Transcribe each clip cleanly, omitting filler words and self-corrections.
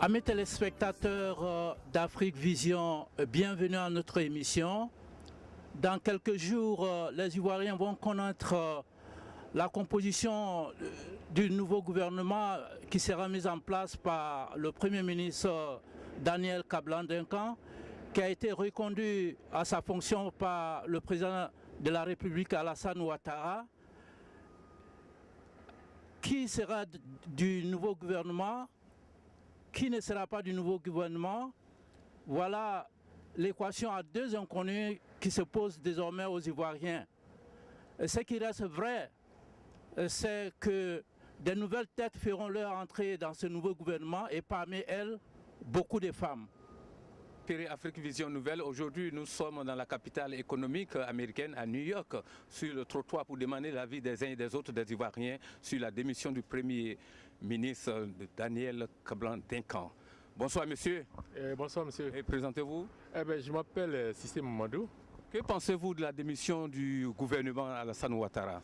Amis téléspectateurs d'Afrique Vision, bienvenue à notre émission. Dans quelques jours, les Ivoiriens vont connaître la composition du nouveau gouvernement qui sera mis en place par le Premier ministre Daniel Kablan-Duncan, qui a été reconduit à sa fonction par le président de la République Alassane Ouattara. Qui sera du nouveau gouvernement? Qui ne sera pas du nouveau gouvernement? Voilà l'équation à deux inconnus qui se pose désormais aux Ivoiriens. Et ce qui reste vrai, c'est que des nouvelles têtes feront leur entrée dans ce nouveau gouvernement et parmi elles, beaucoup de femmes. Afrique Vision Nouvelle, aujourd'hui nous sommes dans la capitale économique américaine à New York, sur le trottoir pour demander l'avis des uns et des autres des Ivoiriens sur la démission du Premier ministre Daniel Kablan-Duncan. Bonsoir monsieur. Bonsoir monsieur. Et présentez-vous. Je m'appelle Sissé Mamadou. Que pensez-vous de la démission du gouvernement Alassane Ouattara?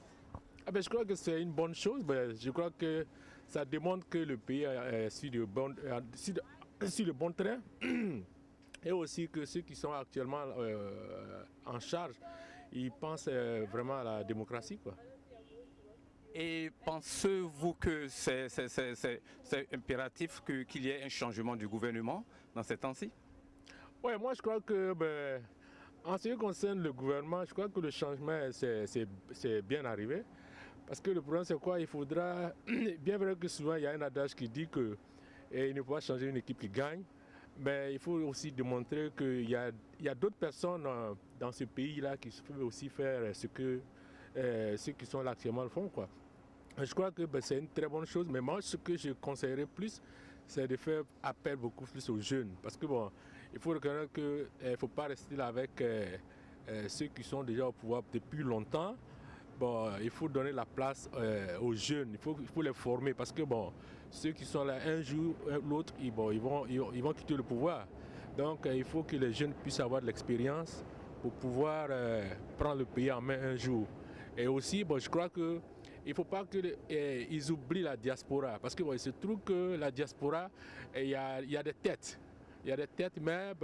Je crois que c'est une bonne chose. Je crois que ça démontre que le pays est sur le bon train. Et aussi que ceux qui sont actuellement en charge, ils pensent vraiment à la démocratie, quoi. Et pensez-vous que c'est impératif qu'il y ait un changement du gouvernement dans ces temps-ci? Oui, moi je crois que, en ce qui concerne le gouvernement, je crois que le changement c'est bien arrivé. Parce que le problème c'est quoi? Il faudra, bien vrai que souvent il y a un adage qui dit qu'il ne faut pas changer une équipe qui gagne. Mais il faut aussi démontrer qu'il y a d'autres personnes dans ce pays-là qui peuvent aussi faire ce que ceux qui sont là actuellement le font, quoi. Je crois que c'est une très bonne chose, mais moi ce que je conseillerais plus, c'est de faire appel beaucoup plus aux jeunes. Parce que il faut reconnaître qu'il ne faut pas rester là avec ceux qui sont déjà au pouvoir depuis longtemps. Il faut donner la place aux jeunes, il faut les former parce que ceux qui sont là un jour, l'autre, ils vont quitter le pouvoir. Donc il faut que les jeunes puissent avoir de l'expérience pour pouvoir prendre le pays en main un jour. Et aussi, je crois qu'il ne faut pas qu'ils oublient la diaspora parce qu'il se trouve que la diaspora, il y a des têtes. Il y a des têtes, mais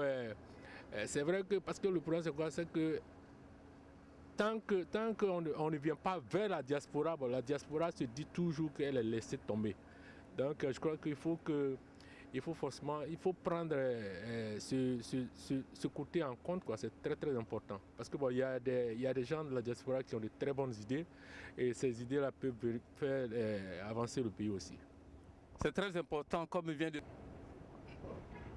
c'est vrai que, parce que le problème c'est quoi? C'est que tant qu'on ne vient pas vers la diaspora se dit toujours qu'elle est laissée tomber. Donc je crois qu'il faut prendre ce côté en compte, quoi. C'est très très important. Parce que il y a des gens de la diaspora qui ont de très bonnes idées et ces idées-là peuvent faire avancer le pays aussi. C'est très important, comme il vient de...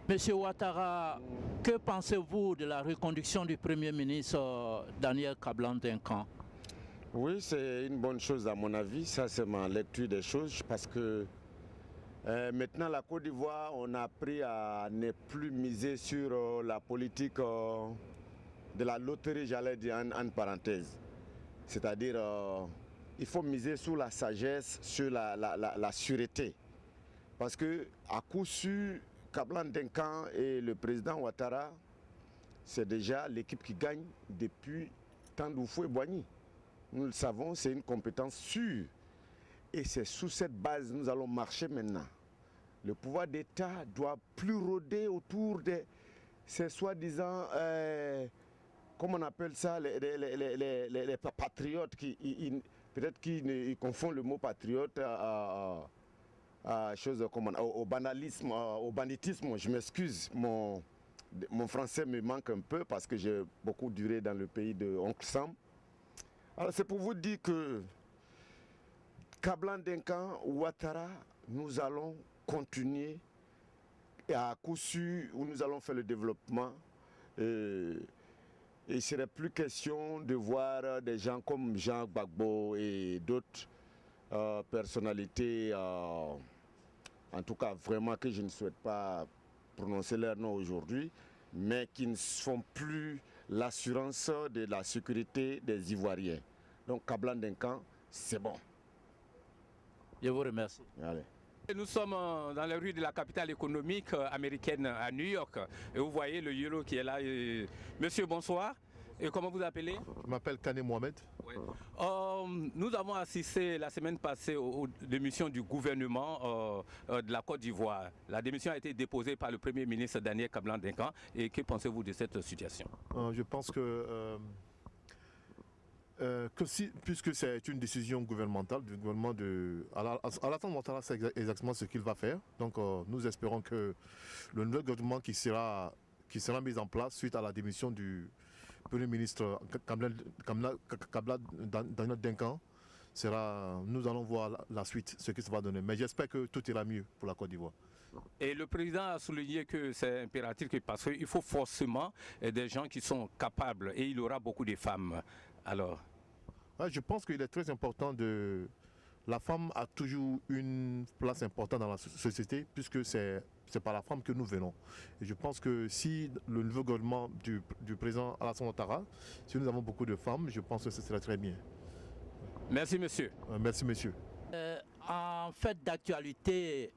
Monsieur Ouattara, que pensez-vous de la reconduction du Premier ministre Daniel Kablan-Duncan? Oui, c'est une bonne chose à mon avis, ça c'est ma lecture des choses, parce que maintenant la Côte d'Ivoire, on a appris à ne plus miser sur la politique de la loterie, j'allais dire en parenthèse. C'est-à-dire, il faut miser sur la sagesse, sur la sûreté. Parce que à coup sûr, Kablan-Duncan et le président Ouattara, c'est déjà l'équipe qui gagne depuis Tandou et Boigny. Nous le savons, c'est une compétence sûre. Et c'est sous cette base que nous allons marcher maintenant. Le pouvoir d'État doit plus rôder autour de ces soi-disant, comment on appelle ça, les patriotes, peut-être qu'ils confondent le mot patriote au banalisme, au banditisme. Je m'excuse, mon français me manque un peu parce que j'ai beaucoup duré dans le pays de Oncle Sam. Alors c'est pour vous dire que Kablan-Duncan, Ouattara, nous allons continuer et à coup sûr où nous allons faire le développement. Et il ne serait plus question de voir des gens comme Jean Gbagbo et d'autres personnalités, en tout cas vraiment que je ne souhaite pas prononcer leur nom aujourd'hui, mais qui ne font plus l'assurance de la sécurité des Ivoiriens. Donc Kablan-Duncan, c'est bon. Je vous remercie. Allez. Nous sommes dans les rues de la capitale économique américaine à New York. Et vous voyez le yellow qui est là. Monsieur, bonsoir. Et comment vous appelez? Je m'appelle Kane Mohamed. Ouais. Nous avons assisté la semaine passée aux démissions du gouvernement de la Côte d'Ivoire. La démission a été déposée par le Premier ministre Daniel Kablan-Duncan. Et que pensez-vous de cette situation? Je pense que puisque c'est une décision gouvernementale du gouvernement Alassane Ouattara, c'est exactement ce qu'il va faire. Donc nous espérons que le nouvel gouvernement qui sera mis en place suite à la démission du Premier ministre Kablan-Duncan, nous allons voir la suite, ce qui se va donner. Mais j'espère que tout ira mieux pour la Côte d'Ivoire. Et le président a souligné que c'est impératif parce qu'il faut forcément des gens qui sont capables et il aura beaucoup de femmes. Alors, ouais, je pense qu'il est très important la femme a toujours une place importante dans la société puisque c'est par la femme que nous venons. Et je pense que si le nouveau gouvernement du président Alassane Ouattara, si nous avons beaucoup de femmes, je pense que ce serait très bien. Merci monsieur. Merci monsieur. En fait d'actualité,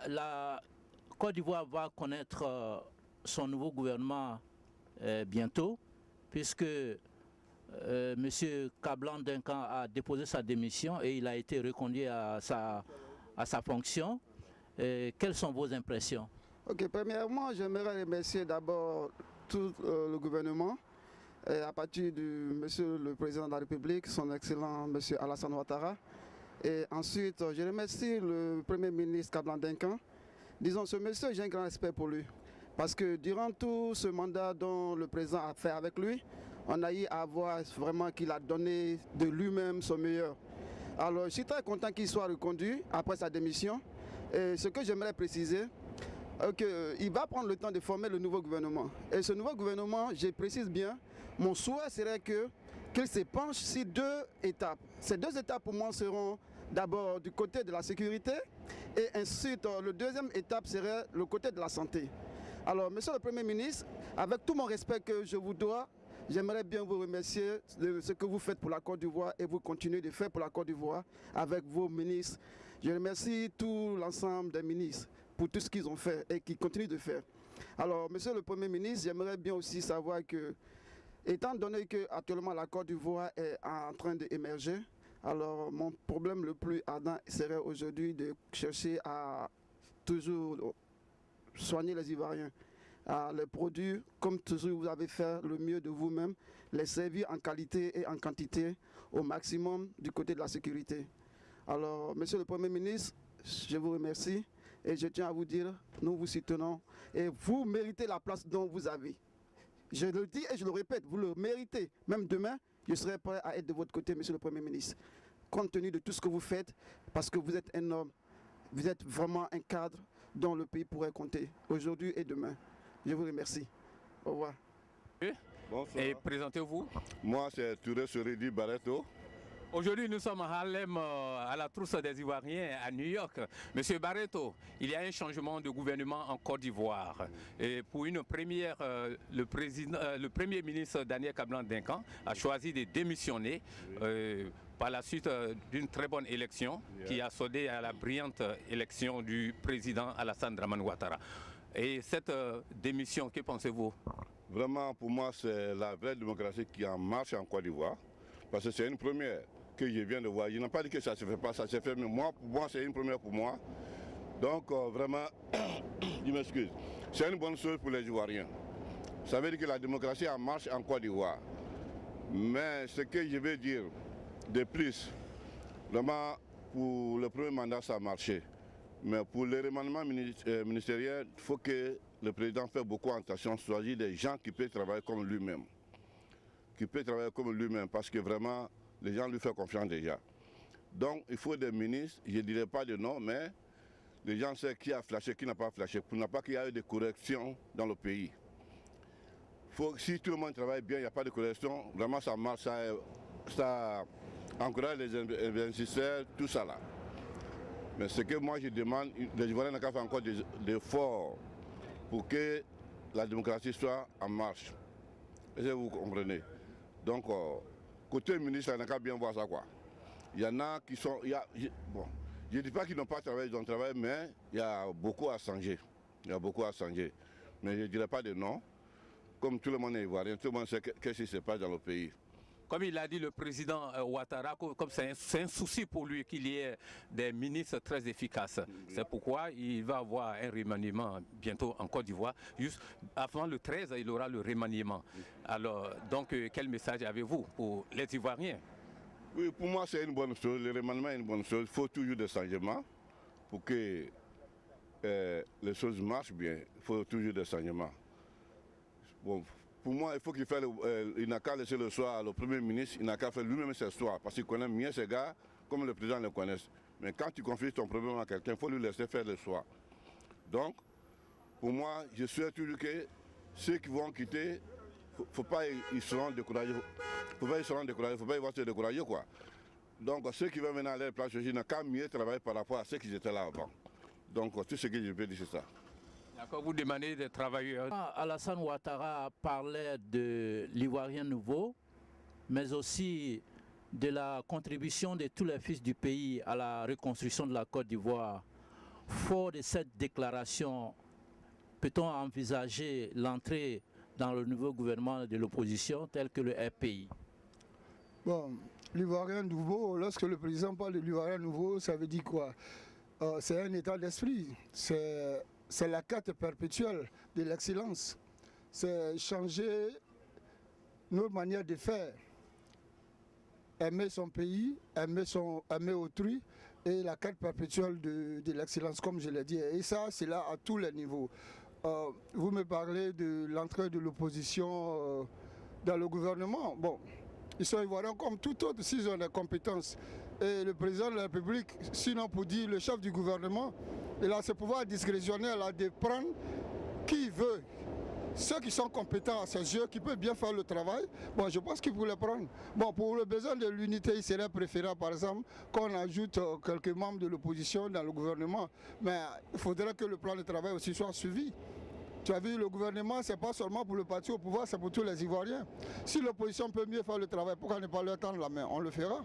la Côte d'Ivoire va connaître son nouveau gouvernement bientôt, puisque M. Kablan-Duncan a déposé sa démission et il a été reconduit à sa fonction. Quelles sont vos impressions? Ok, premièrement, j'aimerais remercier d'abord tout le gouvernement, à partir de M. le Président de la République, son excellent M. Alassane Ouattara. Et ensuite, je remercie le Premier ministre Kablan-Duncan. Disons, ce monsieur, j'ai un grand respect pour lui. Parce que durant tout ce mandat dont le président a fait avec lui, on a eu à voir vraiment qu'il a donné de lui-même son meilleur. Alors, je suis très content qu'il soit reconduit après sa démission. Et ce que j'aimerais préciser, qu'il va prendre le temps de former le nouveau gouvernement. Et ce nouveau gouvernement, je précise bien, mon souhait serait qu'il se penche sur 2 étapes. Ces 2 étapes pour moi seront d'abord du côté de la sécurité et ensuite le deuxième étape serait le côté de la santé. Alors, monsieur le Premier ministre, avec tout mon respect que je vous dois, j'aimerais bien vous remercier de ce que vous faites pour la Côte d'Ivoire et vous continuez de faire pour la Côte d'Ivoire avec vos ministres. Je remercie tout l'ensemble des ministres pour tout ce qu'ils ont fait et qu'ils continuent de faire. Alors, monsieur le Premier ministre, j'aimerais bien aussi savoir que, étant donné qu'actuellement la Côte d'Ivoire est en train d'émerger, alors mon problème le plus ardent serait aujourd'hui de chercher à toujours soigner les Ivoiriens, à les produire comme toujours vous avez fait le mieux de vous-même, les servir en qualité et en quantité au maximum du côté de la sécurité. Alors, monsieur le Premier ministre, je vous remercie et je tiens à vous dire, nous vous soutenons et vous méritez la place dont vous avez. Je le dis et je le répète, vous le méritez. Même demain, je serai prêt à être de votre côté, monsieur le Premier ministre. Compte tenu de tout ce que vous faites, parce que vous êtes un homme, vous êtes vraiment un cadre dont le pays pourrait compter aujourd'hui et demain. Je vous remercie. Au revoir. Bonsoir. Et présentez-vous. Moi, c'est Touré Soridi Barreto. Aujourd'hui, nous sommes à Harlem, à la Trousse des Ivoiriens, à New York. Monsieur Barreto, il y a un changement de gouvernement en Côte d'Ivoire. Et pour une première, le Premier ministre Daniel Kablan-Duncan a choisi de démissionner par la suite d'une très bonne élection qui a soldé à la brillante élection du président Alassane Ouattara. Et cette démission, que pensez-vous? Vraiment, pour moi, c'est la vraie démocratie qui en marche en Côte d'Ivoire. Parce que c'est une première que je viens de voir. Je n'ai pas dit que ça ne se fait pas, ça se fait, mais moi, pour moi, c'est une première pour moi. Donc, vraiment, je m'excuse. C'est une bonne chose pour les Ivoiriens. Ça veut dire que la démocratie en marche en Côte d'Ivoire. Mais ce que je veux dire de plus, vraiment, pour le premier mandat, ça a marché. Mais pour le remaniement ministériel, il faut que le président fasse beaucoup attention, choisir des gens qui peuvent travailler comme lui-même. Parce que vraiment, les gens lui font confiance déjà. Donc, il faut des ministres, je ne dirais pas de nom, mais les gens savent qui a flashé, qui n'a pas flashé, pour ne pas qu'il y ait des corrections dans le pays. Si tout le monde travaille bien, il n'y a pas de correction, vraiment ça marche, ça encourage les investisseurs, tout ça là. Mais ce que moi je demande, les Ivoiriens n'ont qu'à faire encore des efforts pour que la démocratie soit en marche. Est-ce que vous comprenez? Donc, côté ministre, il n'y a qu'à bien voir ça, quoi. Il y en a qui sont... bon, je ne dis pas qu'ils n'ont pas travaillé, ils ont travaillé, mais il y a beaucoup à changer. Mais je ne dirais pas de nom. comme tout le monde est ivoirien, tout le monde sait qu'est-ce qui se passe dans le pays. Comme il a dit le président Ouattara, comme c'est un souci pour lui qu'il y ait des ministres très efficaces. C'est pourquoi il va avoir un remaniement bientôt en Côte d'Ivoire. Juste avant le 13, il aura le remaniement. Alors, donc, quel message avez-vous pour les Ivoiriens? Oui, pour moi, c'est une bonne chose. Le remaniement est une bonne chose. Il faut toujours des changements pour que les choses marchent bien. Il faut toujours des changements. Bon, pour moi, il faut qu'il fasse, il n'a qu'à laisser le soir le Premier ministre, il n'a qu'à faire lui-même ses soirs, parce qu'il connaît mieux ces gars, comme le président le connaît. Mais quand tu confies ton problème à quelqu'un, il faut lui laisser faire le soir. Donc, pour moi, je souhaite toujours que ceux qui vont quitter, il ne faut pas qu'ils seront découragés. Il ne faut pas qu'ils seront découragés, il ne faut pas qu'ils vont se décourager, quoi. Donc, ceux qui vont venir à leur place, il n'a qu'à mieux travailler par rapport à ceux qui étaient là avant. Donc, tout ce que je peux dire, c'est ça. D'accord, vous demandez des travailleurs. Alassane Ouattara parlait de l'Ivoirien nouveau, mais aussi de la contribution de tous les fils du pays à la reconstruction de la Côte d'Ivoire. Fort de cette déclaration, peut-on envisager l'entrée dans le nouveau gouvernement de l'opposition tel que le RPI? Bon, l'Ivoirien nouveau, lorsque le président parle de l'Ivoirien nouveau, ça veut dire quoi? C'est un état d'esprit, c'est la quête perpétuelle de l'excellence. C'est changer notre manière de faire. Aimer son pays, aimer autrui et la quête perpétuelle de l'excellence, comme je l'ai dit. Et ça, c'est là à tous les niveaux. Vous me parlez de l'entrée de l'opposition dans le gouvernement. Bon, ils sont ivoiriens comme tout autre s'ils ont des compétences. Et le président de la République, sinon pour dire le chef du gouvernement, il a ce pouvoir discrétionnaire là, de prendre qui veut. Ceux qui sont compétents à ses yeux, qui peuvent bien faire le travail, bon, je pense qu'il faut les prendre. Bon, pour le besoin de l'unité, il serait préférable, par exemple, qu'on ajoute quelques membres de l'opposition dans le gouvernement. Mais il faudrait que le plan de travail aussi soit suivi. Tu as vu, le gouvernement, ce n'est pas seulement pour le parti au pouvoir, c'est pour tous les Ivoiriens. Si l'opposition peut mieux faire le travail, pourquoi ne pas leur tendre la main? On le fera.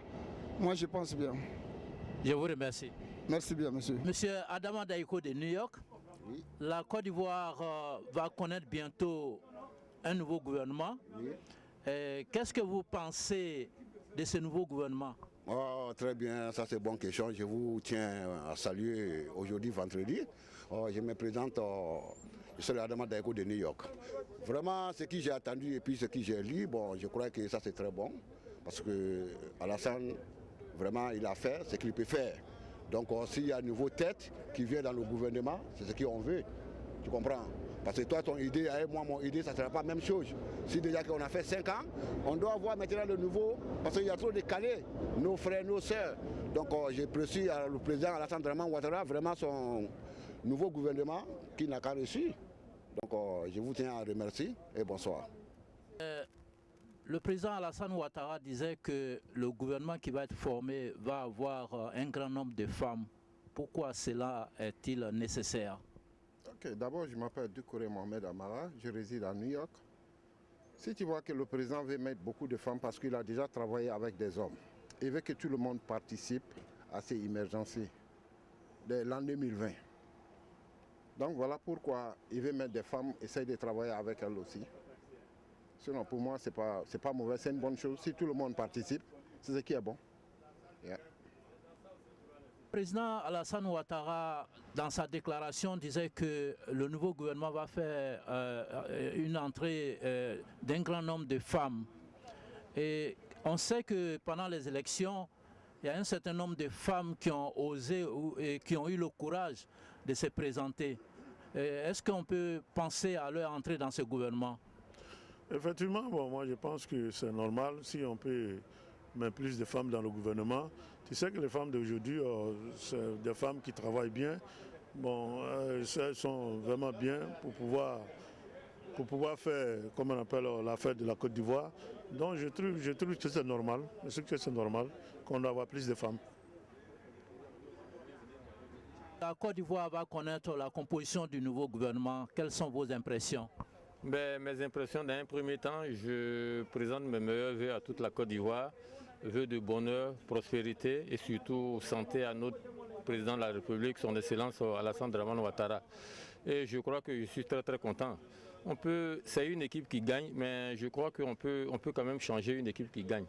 Moi, je pense bien. Je vous remercie. Merci bien, monsieur. Monsieur Adama Daïko de New York, oui. La Côte d'Ivoire va connaître bientôt un nouveau gouvernement. Oui. Qu'est-ce que vous pensez de ce nouveau gouvernement? Oh, très bien, ça c'est bon question. Je vous tiens à saluer aujourd'hui, vendredi. Je me présente, je suis Adama Daïko de New York. Vraiment, ce que j'ai attendu et puis ce que j'ai lu, bon, je crois que ça c'est très bon. Parce que Alassane, vraiment, il a fait ce qu'il peut faire. Donc s'il y a une nouvelle tête qui vient dans le gouvernement, c'est ce qu'on veut. Tu comprends? Parce que toi, ton idée, et moi, mon idée, ça ne sera pas la même chose. Si déjà qu'on a fait 5 ans, on doit voir maintenant le nouveau, parce qu'il y a trop de calés, nos frères, nos sœurs. Donc j'ai précis le président Alassane Ouattara, vraiment son nouveau gouvernement qui n'a qu'à reçu. Donc je vous tiens à remercier et bonsoir. Le président Alassane Ouattara disait que le gouvernement qui va être formé va avoir un grand nombre de femmes. Pourquoi cela est-il nécessaire? Okay, d'abord, je m'appelle Doucouré Mohamed Amara, je réside à New York. Si tu vois que le président veut mettre beaucoup de femmes parce qu'il a déjà travaillé avec des hommes, il veut que tout le monde participe à ces émergencies de l'an 2020. Donc voilà pourquoi il veut mettre des femmes, essayer de travailler avec elles aussi. Sinon, pour moi, ce n'est pas mauvais, c'est une bonne chose. Si tout le monde participe, c'est ce qui est bon. Yeah. Le président Alassane Ouattara, dans sa déclaration, disait que le nouveau gouvernement va faire une entrée d'un grand nombre de femmes. Et on sait que pendant les élections, il y a un certain nombre de femmes qui ont osé et qui ont eu le courage de se présenter. Est-ce qu'on peut penser à leur entrée dans ce gouvernement? Effectivement, bon, moi je pense que c'est normal si on peut mettre plus de femmes dans le gouvernement. Tu sais que les femmes d'aujourd'hui, c'est des femmes qui travaillent bien. Bon, elles sont vraiment bien pour pouvoir faire, comme on appelle, la fête de la Côte d'Ivoire. Donc je trouve que c'est normal. Je sais que c'est normal qu'on doit avoir plus de femmes. La Côte d'Ivoire va connaître la composition du nouveau gouvernement. Quelles sont vos impressions? Mes impressions, dans un premier temps, je présente mes meilleurs vœux à toute la Côte d'Ivoire, vœux de bonheur, prospérité et surtout santé à notre président de la République, son Excellence Alassane Ouattara. Et je crois que je suis très très content c'est une équipe qui gagne, mais je crois qu'on peut quand même changer une équipe qui gagne.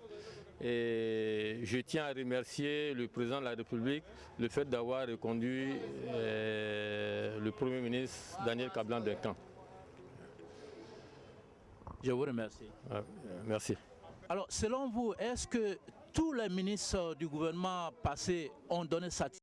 Et je tiens à remercier le président de la République le fait d'avoir reconduit le Premier ministre Daniel Kablan-Duncan. Je vous remercie. Merci. Alors, selon vous, est-ce que tous les ministres du gouvernement passé ont donné satisfaction